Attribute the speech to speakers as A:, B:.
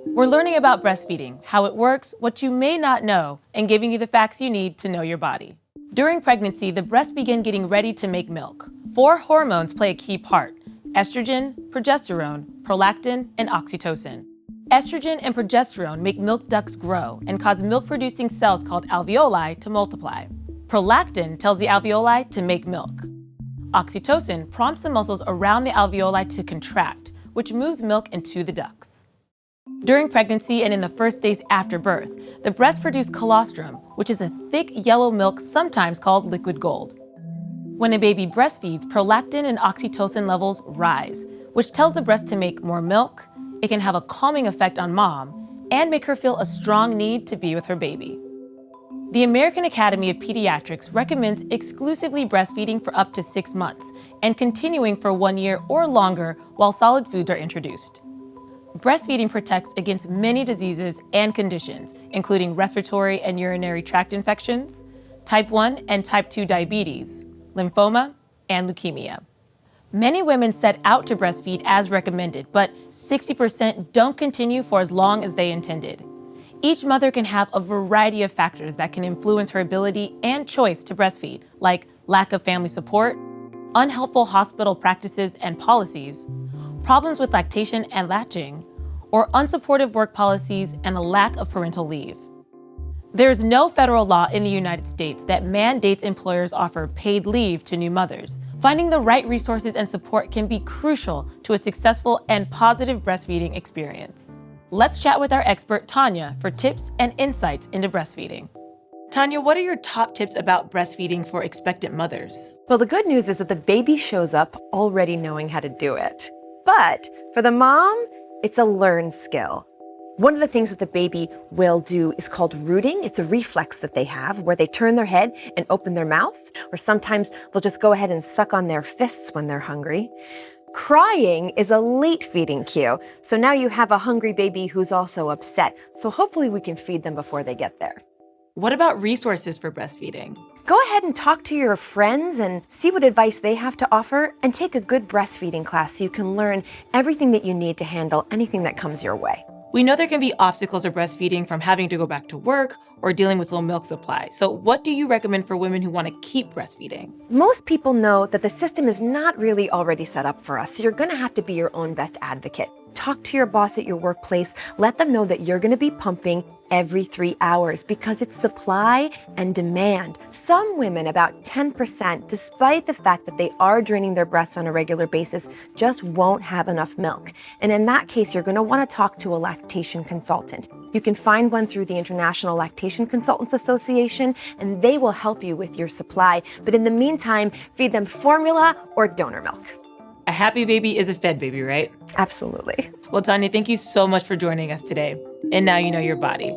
A: We're learning about breastfeeding, how it works, what you may not know, and giving you the facts you need to know your body. During pregnancy, the breast begin getting ready to make milk. 4 hormones play a key part: estrogen, progesterone, prolactin, and oxytocin. Estrogen and progesterone make milk ducts grow and cause milk-producing cells called alveoli to multiply. Prolactin tells the alveoli to make milk. Oxytocin prompts the muscles around the alveoli to contract, which moves milk into the ducts. During pregnancy and in the first days after birth, the breast produces colostrum, which is a thick yellow milk sometimes called liquid gold. When a baby breastfeeds, prolactin and oxytocin levels rise, which tells the breast to make more milk. It can have a calming effect on mom and make her feel a strong need to be with her baby. The American Academy of Pediatrics recommends exclusively breastfeeding for up to 6 months and continuing for 1 year or longer while solid foods are introduced. Breastfeeding protects against many diseases and conditions, including respiratory and urinary tract infections, type 1 and type 2 diabetes, lymphoma, and leukemia. Many women set out to breastfeed as recommended, but 60% don't continue for as long as they intended. Each mother can have a variety of factors that can influence her ability and choice to breastfeed, like lack of family support, unhelpful hospital practices and policies, problems with lactation and latching, or unsupportive work policies and a lack of parental leave. There is no federal law in the United States that mandates employers offer paid leave to new mothers. Finding the right resources and support can be crucial to a successful and positive breastfeeding experience. Let's chat with our expert, Tanya, for tips and insights into breastfeeding. Tanya, what are your top tips about breastfeeding for expectant mothers?
B: Well, the good news is that the baby shows up already knowing how to do it. But for the mom, it's a learned skill. One of the things that the baby will do is called rooting. It's a reflex that they have where they turn their head and open their mouth, or sometimes they'll just go ahead and suck on their fists when they're hungry. Crying is a late feeding cue. So now you have a hungry baby who's also upset. So hopefully we can feed them before they get there.
A: What about resources for breastfeeding?
B: Go ahead and talk to your friends and see what advice they have to offer, and take a good breastfeeding class so you can learn everything that you need to handle anything that comes your way.
A: We know there can be obstacles to breastfeeding, from having to go back to work or dealing with low milk supply. So what do you recommend for women who want to keep breastfeeding?
B: Most people know that the system is not really already set up for us, so you're going to have to be your own best advocate. Talk to your boss at your workplace. Let them know that you're going to be pumping every 3 hours because it's supply and demand. Some women, about 10%, despite the fact that they are draining their breasts on a regular basis, just won't have enough milk. And in that case, you're going to want to talk to a lactation consultant. You can find one through the International Lactation Consultants Association, and they will help you with your supply. But in the meantime, feed them formula or donor milk.
A: A happy baby is a fed baby, right?
B: Absolutely.
A: Well, Tanya, thank you so much for joining us today. And now you know your body.